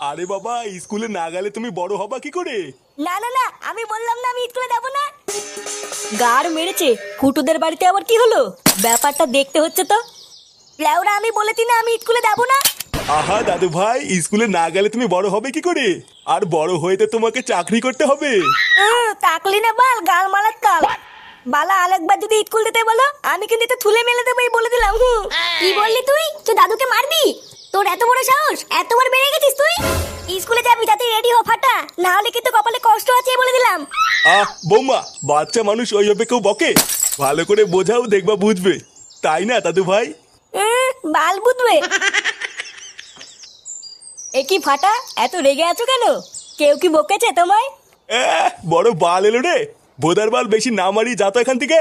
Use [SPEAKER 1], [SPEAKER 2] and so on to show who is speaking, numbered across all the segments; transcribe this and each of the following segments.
[SPEAKER 1] আরে বাবা, স্কুলে না গেলে তুমি বড় হবা কি করে?
[SPEAKER 2] না না না, আমি বললাম না আমি স্কুলে যাবো না। গাড় মেরেছে। ফুটুদের বাড়িতে আবার কি হলো? ব্যাপারটা দেখতে হচ্ছে তো। লেওরা, আমি বলেছি না আমি স্কুলে যাবো না।
[SPEAKER 1] আহা দাদু ভাই, স্কুলে না গেলে তুমি বড় হবে কি করে? আর বড় হয়ে তো তোমাকে চাকরি করতে হবে।
[SPEAKER 2] তাকলি না বাল, গাল মারার তাল। বালা আরেকবার যদি স্কুল যেতে বলো, আমি কিন্তু তো থুলে মেলে দেবো, এই বলে দিলাম। কি বললি তুই? তুই দাদুকে মারবি? তোর এত বড় সাহস, এতবার বেড়ে গেছিস তুই? স্কুলে যাবি, তাতে রেডি হ ফাটা, না হলে কিন্তু কপালে কষ্ট আছে, বলে দিলাম।
[SPEAKER 1] বৌমা, বাচ্চা মানুষ ওইভাবে কেউ বকে? ভালো করে বোঝাও, দেখবা বুঝবে। তাই না দাদু ভাই?
[SPEAKER 2] বাল বুঝবে। এ কি ফাটা, এত রেগে আছো কেন? কেউ কি বকেছে তোমায়?
[SPEAKER 1] বড় বাল এলো রে। ভোদার বাল, বেশি না মারি, যা তো এখান থেকে।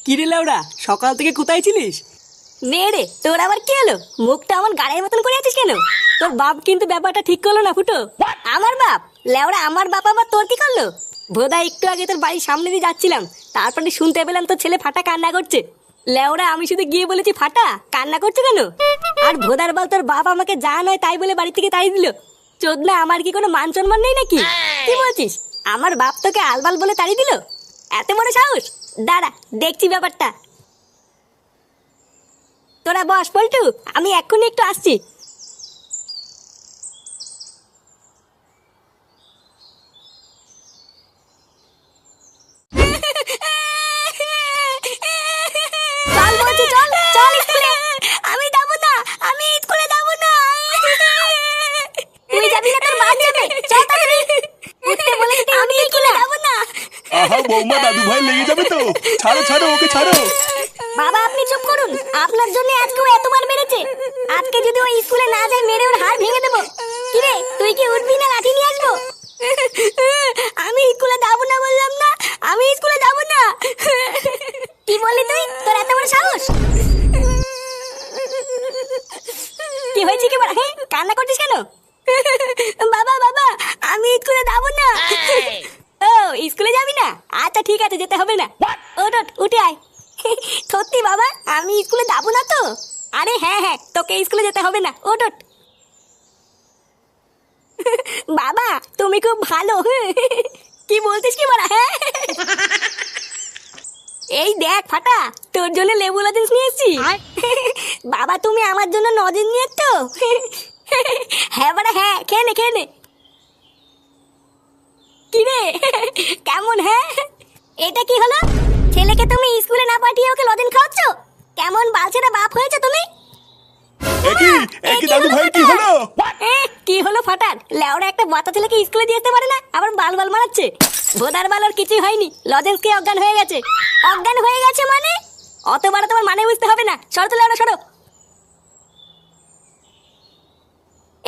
[SPEAKER 3] কিরে লাউড়া, সকাল থেকে কোথায় ছিলিস?
[SPEAKER 2] নে রে, তোর আবার কি হলো? মুখটা আমার গাড়ির মতন করে আছিস কেন? তোর বাপ কিন্তু ব্যাপারটা ঠিক করলো না ফুটো। আমার বাপ? লেওড়া, আমার বাপ আবার তোর কি করলো? ভোদা, একটু আগে তোর বাড়ির সামনে দিয়ে যাচ্ছিলাম, তারপরে শুনতে পেলাম তোর ছেলে ফাটা কান্না করছে। লেওড়া, আমি শুধু গিয়ে বলেছি ফাটা কান্না করছে কেন? আর ভোদার বাল, তোর বাপ আমাকে যা নয় তাই বলে বাড়ি থেকে তাড়িয়ে দিল। চোদনা, আমার কি কোনো মান সম্মান নেই নাকি? কি বলছিস? আমার বাপ তোকে আলবাল বলে তাড়িয়ে দিল? এত বড় সাহস! দাঁড়া, দেখছি ব্যাপারটা। তোরা বস পল্টু, আমি এক্ষুনি একটু আসছি। চল বলছি, চল চল স্কুলে। আমি যাবো না, আমি স্কুলে যাবো না। তুই যাবি না, তোর মা যাবে। চল তাড়াতাড়ি উঠতে বলেছি, আমি স্কুলে যাবো না।
[SPEAKER 1] আহা বৌমা, দাদু ভাই লেগে যাবে তো। ছাড়ো ছাড়ো, ওকে ছাড়ো।
[SPEAKER 2] বাবা, আপনি চুপ করুন। আপনার জন্য আজকে ও এতবার মেরেছে। আজকে যদি ও স্কুলে না যায়, মেরে ওর হাড় ভেঙে দেবো। কিরে, তুই কি উঠবি না লাঠি নিয়ে আসবো? আমি স্কুলে যাবো না বললাম না, আমি স্কুলে যাবো না। কি বললি তুই? তোর এত বড় সাহস! কি হয়েছে কি বড়? হ্যাঁ, কান্না করছিস কেন? বাবা বাবা, আমি স্কুলে যাবো না। ও, স্কুলে যাবি না? আচ্ছা ঠিক আছে, যেতে হবে না। ওঠ ওঠ, উঠে আয়। সত্যি বাবা, আমি স্কুলে যাবো না তো? আরে হ্যাঁ হ্যাঁ, তোকে স্কুলে যেতে হবে না, ওঠ ওঠ। বাবা, তুমি খুব ভালো। কি বলতিস কি বলা? হ্যাঁ, এই দেখ ফাটা, তোর জন্য লেবু লজেন্স নিয়ে এসেছি। বাবা, তুমি আমার জন্য লজেন্স নিয়ে এসছো? হ্যাঁ বাড়া, হ্যাঁ, খেয়ে নে খেয়ে নে। কি রে, কেমন? হ্যাঁ, এটা কি হলো? ছেলেকে তুমি স্কুলে না পাঠিয়ে ওকে লজেন্স খাওয়াচ্ছ? কেমন বালছেটা বাপ হয়েছে তুমি?
[SPEAKER 1] একই দাদু ভাই, কি হলো?
[SPEAKER 2] কি হলো ফাটার? লেওড়া একটা বাচ্চা ছেলেকে স্কুলে দিয়ে যেতে পারে না, আবার বাল বাল মারাচ্ছে। ভোদার বাল, ওর কিছুই হয়নি, লজেন্স খেয়ে অজ্ঞান হয়ে গেছে। অজ্ঞান হয়ে গেছে মানে? অতবার তোমার মানে বুঝতে হবে না। সরো তো লেওড়া, সরো।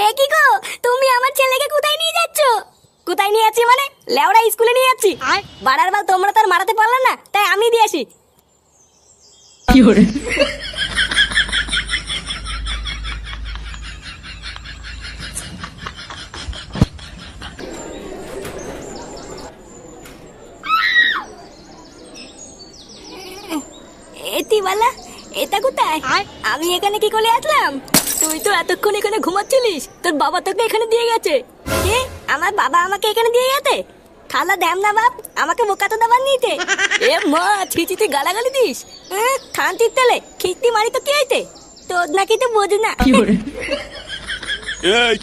[SPEAKER 2] এ কি গো, তুমি আমার ছেলেকে কোথায় নিয়ে যাচ্ছ? কোথায় নিয়ে যাচ্ছি মানে? লেওড়া, স্কুলে নিয়ে যাচ্ছি। বাড়ার বাল, তোমরা তো আর মারাতে পারলে না, তাই আমি দিয়ে আসি।
[SPEAKER 3] কি করে?
[SPEAKER 2] এতিবালা, এটা কোথায়? আমি এখানে কি করে আসলাম? তুই তো এতক্ষণ এখানে ঘুমাচ্ছিলিস, তোর বাবা তোকে এখানে দিয়ে গেছে। কে? আমার বাবা আমাকে এখানে দিয়ে গেছে? খালা দেম না বাপ, আমাকে বোকা তো দাবার নিতে। এ মা, ছিচি, তুই গালাগালি দিস? খান্তির তেলে খিস্তি মারি তো কি হইতে? তোর নাকি তো বোঝ না।
[SPEAKER 3] কি করে?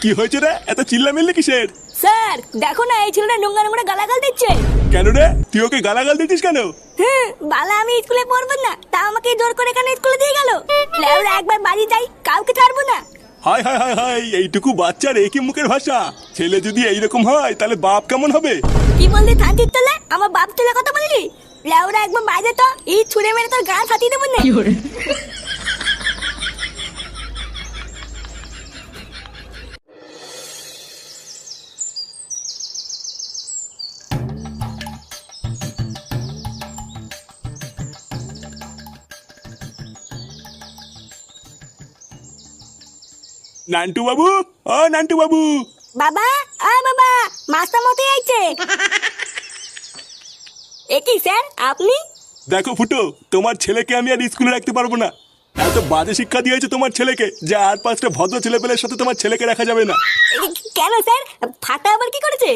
[SPEAKER 1] কি হয়েছে রে? এত চিল্লামিল্লি কিসের?
[SPEAKER 2] স্যার দেখো না, এই ছেলেটা নোংরা নোংরা গালাগাল দিচ্ছে।
[SPEAKER 1] কেন রে, তুই ওকে গালাগাল দিচ্ছিস কেন?
[SPEAKER 2] বালা, আমি স্কুলে পড়বো না, তা আমাকে জোর করে এখানে স্কুলে দিয়ে গেল। লেওরা, একবার বাড়ি যাই, কাউকে ছাড়বো না।
[SPEAKER 1] হাই হাই হাই হাই, এইটুকু বাচ্চার একই মুখের ভাষা। ছেলে যদি এইরকম হয়, তাহলে বাপ কেমন হবে?
[SPEAKER 2] কি বললি থানচির তলে? আমার বাপ তুলে কথা বললি? লেওরা, একবার বাইরে তো, এই ছুঁড়ে মেরে তোর গান ফাটিয়ে দেবো না।
[SPEAKER 3] কি করে?
[SPEAKER 1] নান্টু বাবু, ও নান্টু বাবু।
[SPEAKER 2] বাবা, বাবা, মাস্টার মতে আইছে। এ কি স্যার আপনি?
[SPEAKER 1] দেখো ফুটো, তোমার ছেলেকে আমি আর স্কুলে রাখতে পারবো না। এত বাজে শিক্ষা দিয়েছে তোমার ছেলেকে যে আর 5টা ভদ্র ছেলেপেলের সাথে তোমার ছেলেকে রাখা যাবে না।
[SPEAKER 2] কেন স্যার, ফাটা আবার কি করেছে?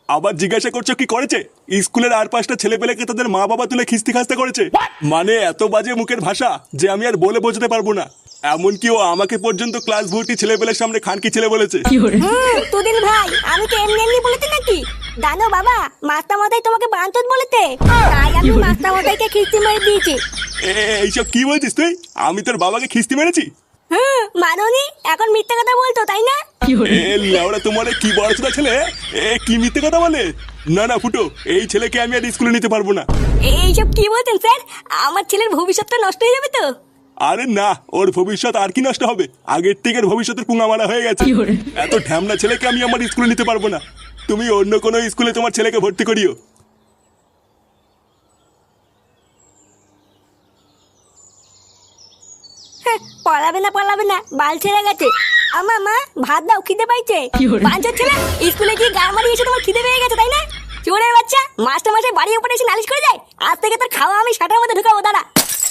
[SPEAKER 1] আবার জিজ্ঞাসা করছো কি করেছে? স্কুলের আর 5টা ছেলেপেলেকে তাদের মা বাবা তুলে খিস্তি খাস্তা করেছে। মানে এত বাজে মুখের ভাষা যে আমি আর বলে বোঝাতে পারবো না। এমনকি ও আমাকে পর্যন্ত ক্লাস ভর্তি ছেলেপেলের সামনে খানকি ছেলে বলেছে।
[SPEAKER 2] তুদিন ভাই, আমি তো এমনি এমনি বলেছি নাকি? জানো বাবা, মাস্টার মশাই তোমাকে বাঞ্চত বলেছে, তাই আমি মাস্টার মশাইকে খিস্তি মেরে দিয়েছি।
[SPEAKER 1] এইসব কি বলছিস তুই? আমি তোর বাবাকে খিস্তি মেরেছি?
[SPEAKER 2] মাননি, এখন মিথ্যা কথা বলতো তাই না?
[SPEAKER 1] লেওড়া তোমার কি বড় ছেলে, কি মিথ্যে কথা বলে? না না ফুটো, এই ছেলেকে আমি আর স্কুলে নিতে পারবো না।
[SPEAKER 2] এইসব কি বলছেন স্যার? আমার ছেলের ভবিষ্যৎটা নষ্ট হয়ে যাবে তো।
[SPEAKER 1] আরে না, ওর ভবিষ্যৎ আর কি নষ্ট হবে? আগের থেকে ভবিষ্যতের পুঙ্গা মারা হয়ে গেছে। এত ঢ্যামনা ছেলেকে আমি আমার স্কুলে নিতে পারবো না। তুমি অন্য কোনো স্কুলে তোমার ছেলেকে ভর্তি করিও।
[SPEAKER 2] পড়াবে না, বাল ছেড়ে গেছে। আমা মা, ভাত দাও, খিদে পাইছে। বাঞ্চত ছেলে, স্কুলে গিয়ে গা মারি এসে তোমার খিদে পেয়ে গেছে তাই না? চোরের বাচ্চা, মাস্টার মশাই বাড়ির উপরে এসে নালিশ করে যায়। আজ থেকে তোর খাওয়া আমি শাটার মধ্যে ঢুকাবো। দাঁড়া,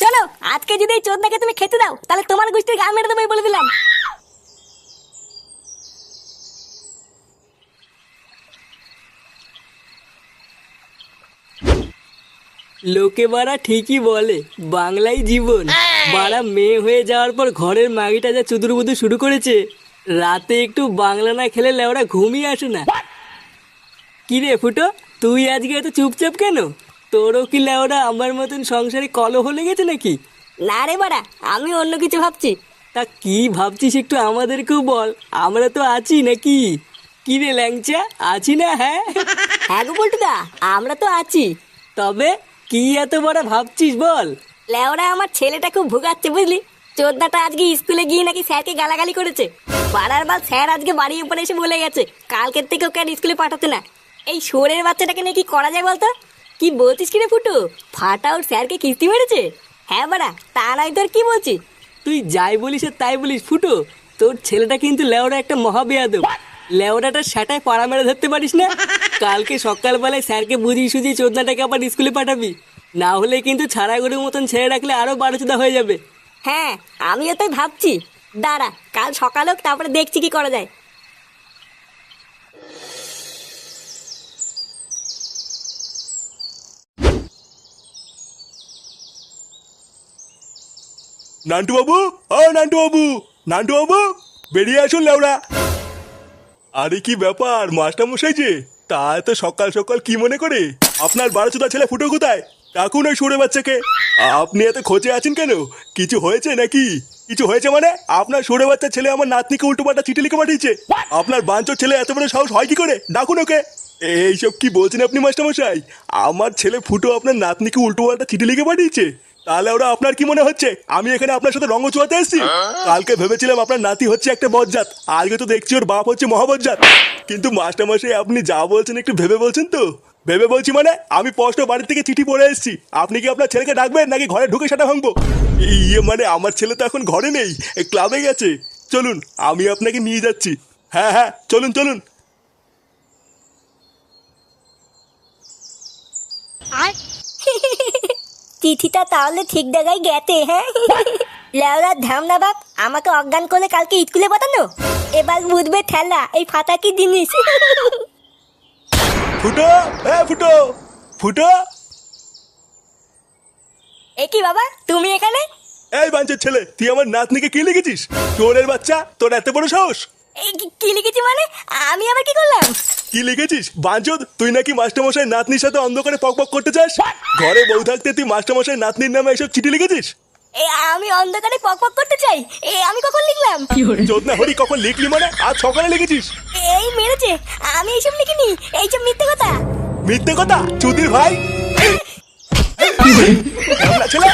[SPEAKER 2] চলো, আজকে যদি এই চোদনাকে তুমি খেতে দাও তাহলে তোমার গোষ্ঠীর গা মেরে দেবো বলে দিলাম।
[SPEAKER 3] লোকে বাড়া ঠিকই বলে বাংলাই জীবন। বাড়া মেয়ে হয়ে যাওয়ার পর ঘরের মাগিটা যা চুদুর বুদু শুরু করেছে, রাতে একটু বাংলা না খেলে লেওরা ঘুমিয়ে আসে না। কি রে ফুটো, তুই আজকে এত চুপচাপ কেন? তোরও কি লেওরা আমার মতন সংসারে কলহ লেগেছে নাকি?
[SPEAKER 2] না রে বাড়া, আমি অন্য কিছু ভাবছি।
[SPEAKER 3] তা কি ভাবছিস একটু আমাদেরকেও বল, আমরা তো আছি নাকি? কি রে ল্যাংচা, আছি না? হ্যাঁ
[SPEAKER 2] হ্যাঁ গো পল্টুদা, আমরা তো আছি।
[SPEAKER 3] তবে কি এত বড় ভাবছিস বল?
[SPEAKER 2] লেওরা আমার ছেলেটা খুব ভুগাচ্ছে বুঝলি। চোদ্দাটা আজকে স্কুলে গিয়ে নাকি স্যারকে গালাগালি করেছে। পাড়ার বাল স্যার আজকে বাড়ির উপরে এসে বলে গেছে কালকের থেকে ওকে আর স্কুলে পাঠাতে না। এই শোরের বাচ্চাটাকে নিয়ে কি করা যায় বলতো? কি বলছিস কিরে ফুটু, ফাটা ওর স্যারকে কিস্তি মেরেছে? হ্যাঁ বাড়া, তা নয় তোর কি বলছিস?
[SPEAKER 3] তুই যাই বলিস আর তাই বলিস ফুটো, তোর ছেলেটা কিন্তু লেওড়া একটা মহাবেয়াদব। লেওড়াটা সেটাই পাড়া মেরে ধরতে পারিস না। কালকে সকালবেলায় স্যারকে বুঝিয়ে সুঝিয়ে চোদনাটাকে আবার স্কুলে পাঠাবি, না হলে কিন্তু ছাড়া গরুর মতন ছেড়ে রাখলে আরো 12 হয়ে যাবে।
[SPEAKER 2] হ্যাঁ, আমিও তাই ভাবছি। দাঁড়া, কাল সকালে হোক, তারপরে দেখছি কি করা যায়।
[SPEAKER 1] নান্টু বাবু, ও নান্টু বাবু, নান্টু বাবু, বেরিয়ে আসুন লেওড়া। আরে কি ব্যাপার মাস্টার মশাই যে, তা এত সকাল সকাল কি মনে করে? আপনার 12 ছেলে ফুটো কোথায়? ডাকুন ওই সরে বাচ্চাকে। আপনি এত খোঁজে আছেন কেন? কিছু হয়েছে নাকি? কিছু হয়েছে মানে? আপনার সরে বাচ্চা ছেলে আমার নাতনিকে উল্টোপাল্টা চিঠি লিখে পাঠিয়েছে। আপনার বাঞ্চোর ছেলে এত বড় সাহস হয় কি করে? ডাকুন ওকে। এইসব কি বলছেন আপনি মাস্টার মশাই? আমার ছেলে ফুটো আপনার নাতনিকে উল্টোপাল্টা চিঠি লিখে পাঠিয়েছে? তাহলে ওরা আপনার কি মনে হচ্ছে আমি এখানে আপনার সাথে রঙ চুয়াতে এসেছি? কালকে ভেবেছিলাম আপনার নাতি হচ্ছে একটা বজ্জাত, আজকে তো দেখছি ওর বাপ হচ্ছে মহাবজ্জাত। কিন্তু মাস্টার মশাই আপনি যা বলছেন একটু ভেবে বলছেন তো? ভেবে বলছি মানে আমি স্পষ্ট বাড়ি থেকে চিঠি পড়ে এসেছি। আপনি কি আপনার ছেলেকে ডাকবেন নাকি ঘরে ঢুকে সেটা ভাঙবো? ইয়ে মানে আমার ছেলে তো এখন ঘরে নেই, ক্লাবে গেছে। চলুন আমি আপনাকে নিয়ে যাচ্ছি। হ্যাঁ হ্যাঁ, চলুন চলুন।
[SPEAKER 2] চিঠিটা তাহলে ঠিক জায়গায় গেছে। হ্যাঁ, লেওরা ধামনা বাপ আমাকে অজ্ঞান করে কালকে স্কুলে পাঠানো। এবার বুঝবে ঠেলা এই ফাটা কি জিনিস।
[SPEAKER 1] ফুটো, ফুটো, ফুটো।
[SPEAKER 2] এ কি বাবা, তুমি এখানে?
[SPEAKER 1] এই বাঞ্চের ছেলে, তুই আমার নাতনিকে কি লিখেছিস? চোরের বাচ্চা, তোর এত বড় সাহস!
[SPEAKER 2] কি লিখেছি মানে? আমি আবার কি করলাম?
[SPEAKER 1] কি লিখেছিস বাঞ্চোদ? তুই নাকি মাস্টারমশাই নাতনির সাথে অন্ধকারে পক পক করতে চাস? ঘরে বউ থাকতে তুই মাস্টারমশাই নাতনির নামে এসব চিঠি লিখেছিস?
[SPEAKER 2] আমি অন্ধকারে পক পক করতে চাই? আমি কখন লিখলাম?
[SPEAKER 1] চোদনা হরি, কখন লিখলি মানে? আজ সকালে লিখেছিস?
[SPEAKER 2] এই মেরেছে, আমি এইসব লিখিনি। এইসব মিথ্যে কথা।
[SPEAKER 1] মিথ্যে কথা চুদির ভাই। ছেলে